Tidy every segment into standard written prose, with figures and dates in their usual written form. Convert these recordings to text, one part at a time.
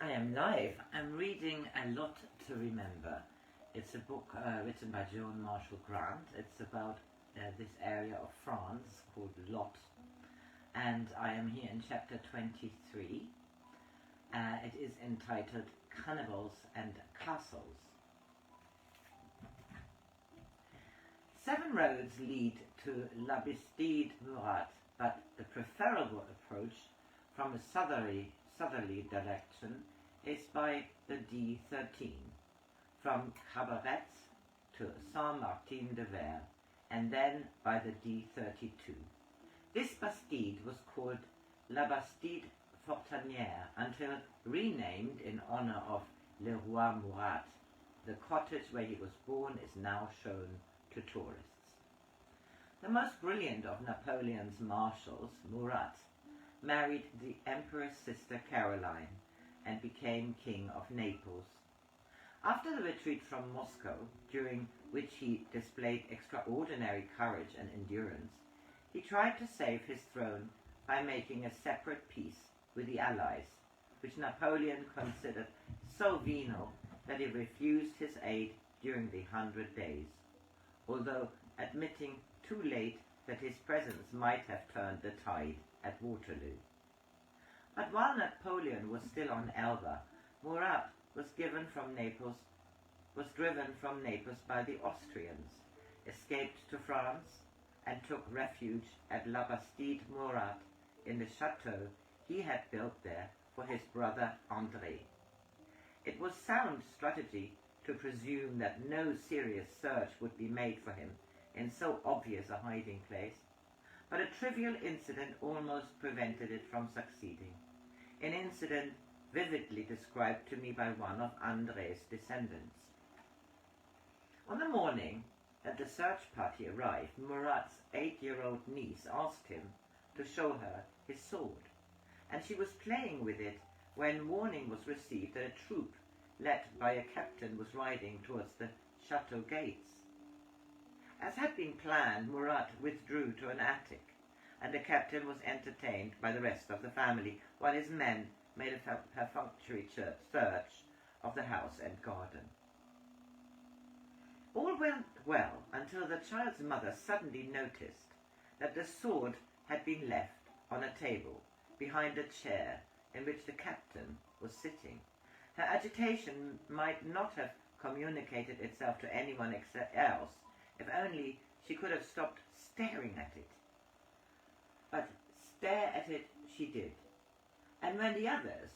I am live. I'm reading A Lot to Remember. It's a book written by Joan Marshall Grant. It's about this area of France called Lot. And I am here in chapter 23. It is entitled Cannibals and Castles. 7 roads lead to La Bastide Murat, but the preferable approach from a southerly direction is by the D13, from Cabaret to Saint-Martin-de-Ver, and then by the D32. This Bastide was called La Bastide Fortanière until renamed in honor of Le Roi Murat. The cottage where he was born is now shown to tourists. The most brilliant of Napoleon's marshals, Murat, married the Emperor's sister Caroline and became King of Naples. After the retreat from Moscow, during which he displayed extraordinary courage and endurance, he tried to save his throne by making a separate peace with the Allies, which Napoleon considered so venal that he refused his aid during the 100 Days, although admitting too late that his presence might have turned the tide at Waterloo. But while Napoleon was still on Elba, Murat was driven from Naples by the Austrians, escaped to France, and took refuge at La Bastide Murat in the chateau he had built there for his brother André. It was sound strategy to presume that no serious search would be made for him in so obvious a hiding place, but a trivial incident almost prevented it from succeeding, an incident vividly described to me by one of André's descendants. On the morning that the search party arrived, Murat's 8-year-old niece asked him to show her his sword, and she was playing with it when warning was received that a troop led by a captain was riding towards the chateau gates. As had been planned, Murat withdrew to an attic, and the captain was entertained by the rest of the family, while his men made a perfunctory search of the house and garden. All went well until the child's mother suddenly noticed that the sword had been left on a table behind a chair in which the captain was sitting. Her agitation might not have communicated itself to anyone else, if only she could have stopped staring at it. But stare at it she did, and when the others,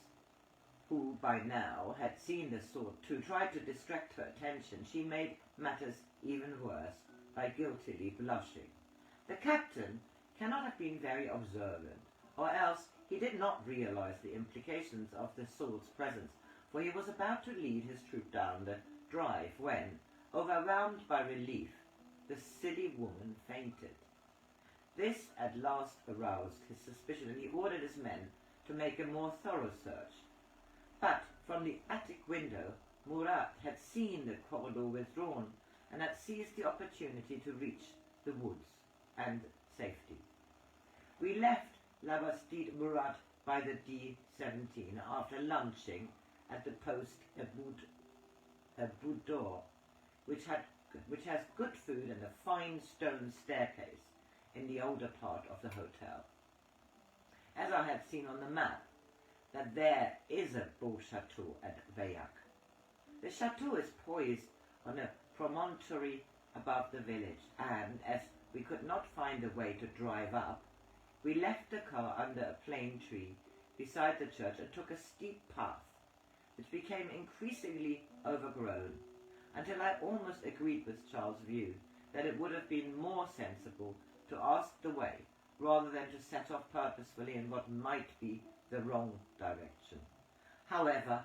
who by now had seen the sword too, tried to distract her attention, she made matters even worse by guiltily blushing. The captain cannot have been very observant, or else he did not realize the implications of the sword's presence, for he was about to lead his troop down the drive when, overwhelmed by relief, the silly woman fainted. This at last aroused his suspicion, and he ordered his men to make a more thorough search. But from the attic window, Murat had seen the corridor withdrawn and had seized the opportunity to reach the woods and safety. We left La Bastide Murat by the D17 after lunching at the post Boudoir, which has good food and a fine stone staircase in the older part of the hotel. As I had seen on the map, that there is a beau chateau at Veillac. The chateau is poised on a promontory above the village, and as we could not find a way to drive up, we left the car under a plane tree beside the church and took a steep path, which became increasingly overgrown, until I almost agreed with Charles' view that it would have been more sensible to ask the way rather than to set off purposefully in what might be the wrong direction. However,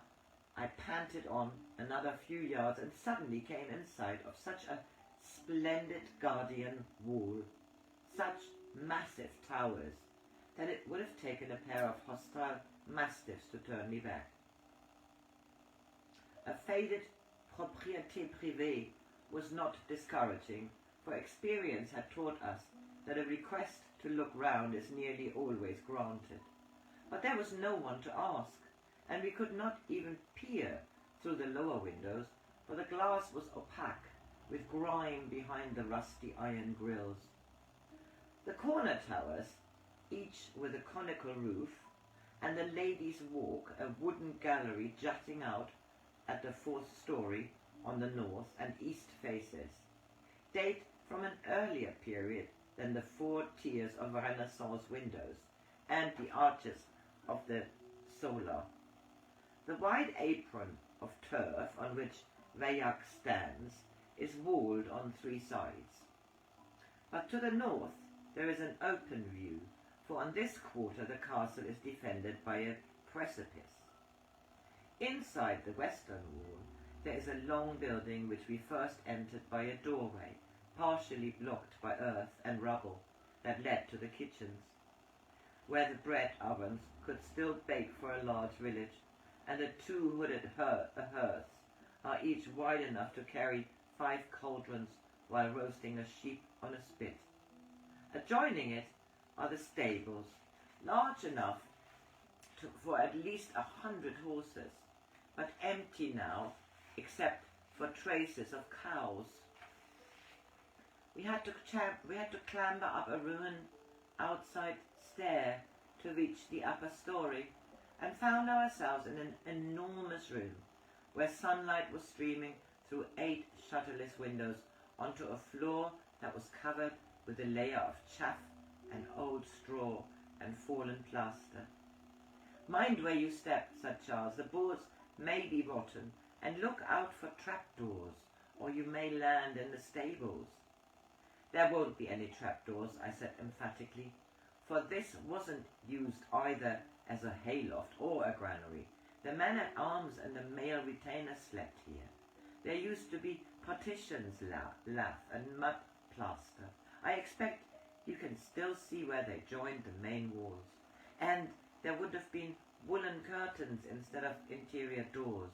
I panted on another few yards and suddenly came in sight of such a splendid guardian wall, such massive towers, that it would have taken a pair of hostile mastiffs to turn me back. A faded propriété privée was not discouraging, for experience had taught us that a request to look round is nearly always granted. But there was no one to ask, and we could not even peer through the lower windows, for the glass was opaque, with grime behind the rusty iron grills. The corner towers, each with a conical roof, and the Ladies' Walk, a wooden gallery jutting out at the fourth story on the north and east faces, date from an earlier period than the 4 tiers of Renaissance windows and the arches of the solar. The wide apron of turf on which Vayak stands is walled on 3 sides. But to the north there is an open view, for on this quarter the castle is defended by a precipice. Inside the western wall there is a long building which we first entered by a doorway, partially blocked by earth and rubble, that led to the kitchens, where the bread ovens could still bake for a large village, and the 2 hooded hearths are each wide enough to carry 5 cauldrons while roasting a sheep on a spit. Adjoining it are the stables, large enough for at least 100 horses, but empty now except for traces of cows. We had to clamber up a ruined outside stair to reach the upper story, and found ourselves in an enormous room where sunlight was streaming through 8 shutterless windows onto a floor that was covered with a layer of chaff and old straw and fallen plaster. "Mind where you step," said Charles. "The boards may be rotten, and look out for trapdoors, or you may land in the stables." "There won't be any trapdoors," I said emphatically, for this wasn't used either as a hayloft or a granary. The men-at-arms and the male retainers slept here. There used to be partitions, lath and mud plaster. I expect you can still see where they joined the main walls. And there would have been woolen curtains instead of interior doors.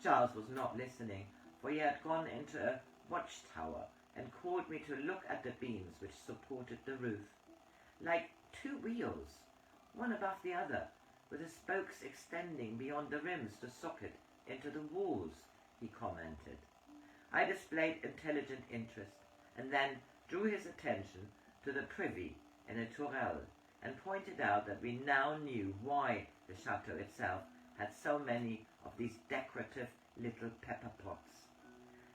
Charles was not listening, for he had gone into a watchtower and called me to look at the beams which supported the roof. "Like 2 wheels, one above the other, with the spokes extending beyond the rims to socket into the walls," he commented. I displayed intelligent interest, and then drew his attention to the privy in a tourelle, and pointed out that we now knew why the chateau itself had so many of these decorative little pepper pots.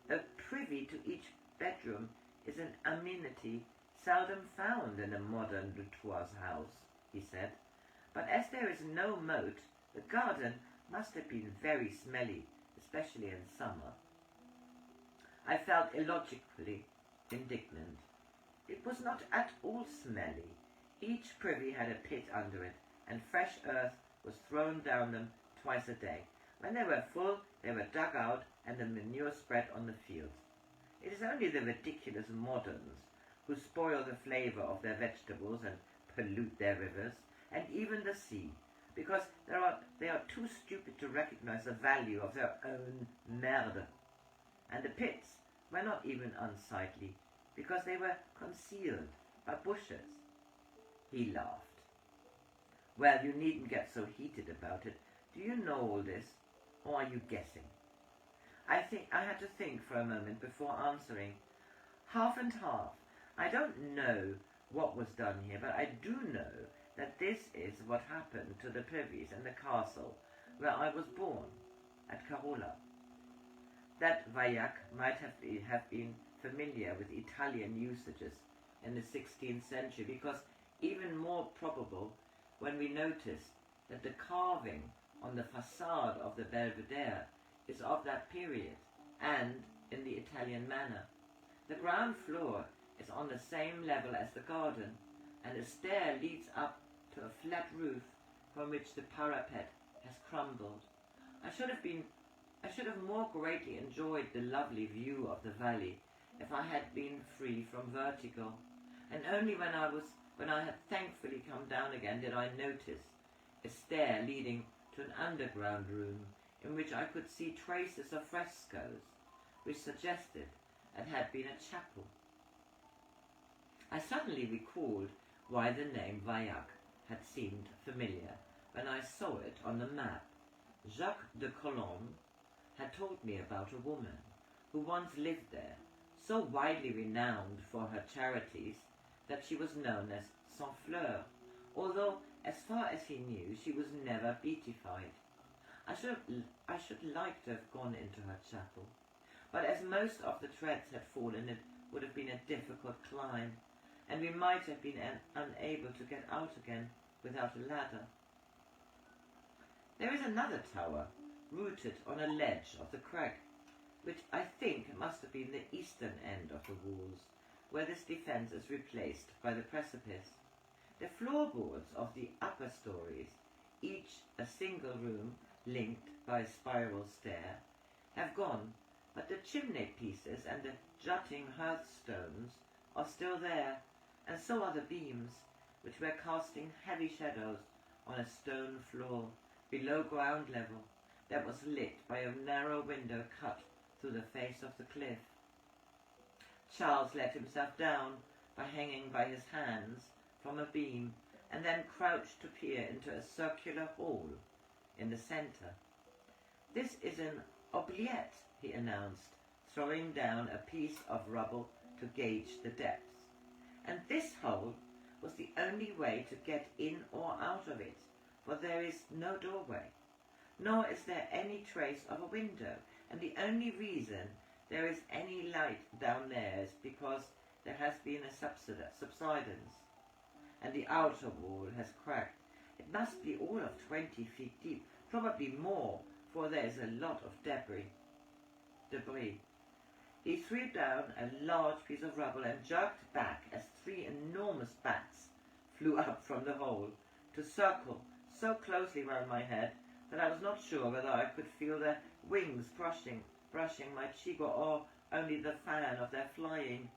A privy to each bedroom is an amenity seldom found in a modern Lutois house, he said, but as there is no moat, the garden must have been very smelly, especially in summer. I felt illogically indignant. It was not at all smelly. Each privy had a pit under it, and fresh earth was thrown down them twice a day. When they were full, they were dug out and the manure spread on the fields. It is only the ridiculous moderns who spoil the flavor of their vegetables and pollute their rivers, and even the sea, because they are too stupid to recognize the value of their own merde. And the pits were not even unsightly, because they were concealed by bushes. He laughed. "Well, you needn't get so heated about it. Do you know all this, or are you guessing?" I had to think for a moment before answering. "Half and half. I don't know what was done here, but I do know that this is what happened to the privies and the castle where I was born, at Carola." That Vayak might have been familiar with Italian usages in the 16th century, because even more probable when we notice that the carving on the facade of the Belvedere is of that period, and in the Italian manner. The ground floor is on the same level as the garden, and a stair leads up to a flat roof from which the parapet has crumbled. I should have more greatly enjoyed the lovely view of the valley if I had been free from vertigo, and only when I had thankfully come down again did I notice a stair leading to an underground room in which I could see traces of frescoes, which suggested it had been a chapel. I suddenly recalled why the name Vayak had seemed familiar, when I saw it on the map. Jacques de Colomb had told me about a woman who once lived there, so widely renowned for her charities that she was known as Sans Fleur, although, as far as he knew, she was never beatified. I should like to have gone into her chapel, but as most of the treads had fallen, it would have been a difficult climb, and we might have been unable to get out again without a ladder. There is another tower, rooted on a ledge of the crag, which I think must have been the eastern end of the walls, where this defence is replaced by the precipice. The floorboards of the upper stories, each a single room linked by a spiral stair, have gone, but the chimney pieces and the jutting hearthstones are still there, and so are the beams, which were casting heavy shadows on a stone floor below ground level that was lit by a narrow window cut through the face of the cliff. Charles let himself down by hanging by his hands from a beam, and then crouched to peer into a circular hole in the centre. "This is an oubliette," he announced, throwing down a piece of rubble to gauge the depths. And this hole was the only way to get in or out of it, for there is no doorway, nor is there any trace of a window, and the only reason there is any light down there is because there has been a subsidence, and the outer wall has cracked. It must be all of 20 feet deep, probably more, for there is a lot of debris. He threw down a large piece of rubble and jerked back as 3 enormous bats flew up from the hole to circle so closely round my head that I was not sure whether I could feel their wings brushing my cheek or only the fan of their flying.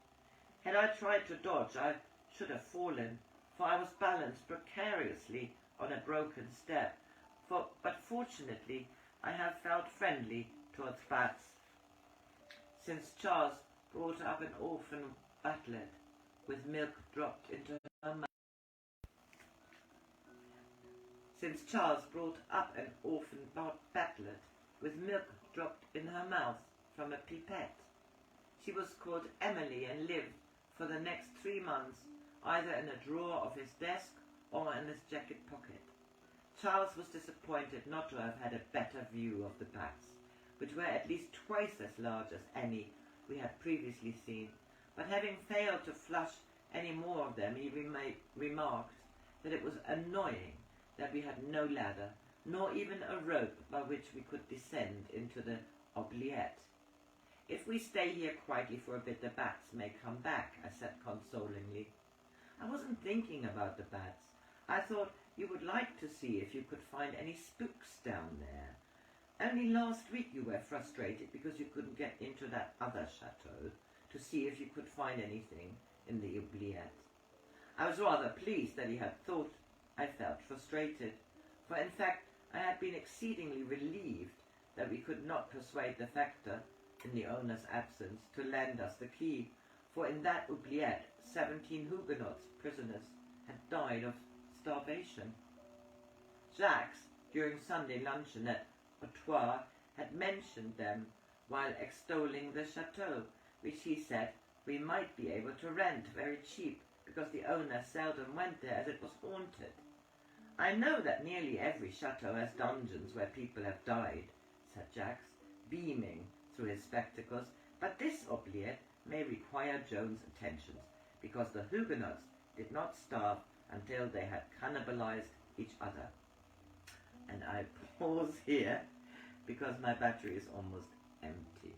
Had I tried to dodge, I should have fallen, for I was balanced precariously on a broken step. But fortunately, I have felt friendly towards bats since Charles brought up an orphan batlet with milk dropped into her mouth. Since Charles brought up an orphan batlet with milk dropped in her mouth from a pipette. She was called Emily and lived for the next 3 months either in a drawer of his desk or in his jacket pocket. Charles was disappointed not to have had a better view of the bats, which were at least twice as large as any we had previously seen, but having failed to flush any more of them, he remarked that it was annoying that we had no ladder, nor even a rope by which we could descend into the oubliette. "If we stay here quietly for a bit, the bats may come back," I said consolingly. "I wasn't thinking about the bats. I thought you would like to see if you could find any spooks down there. Only last week you were frustrated because you couldn't get into that other chateau to see if you could find anything in the oubliette." I was rather pleased that he had thought I felt frustrated, for in fact I had been exceedingly relieved that we could not persuade the factor, in the owner's absence, to lend us the key, for in that oubliette 17 Huguenots prisoners had died of starvation. Jacques, during Sunday luncheon at Artois, had mentioned them while extolling the chateau, which he said we might be able to rent very cheap, because the owner seldom went there as it was haunted. "I know that nearly every chateau has dungeons where people have died," said Jacques, beaming through his spectacles, "but this oubliette may require Joan's attentions, because the Huguenots did not starve until they had cannibalized each other." And I pause here because my battery is almost empty.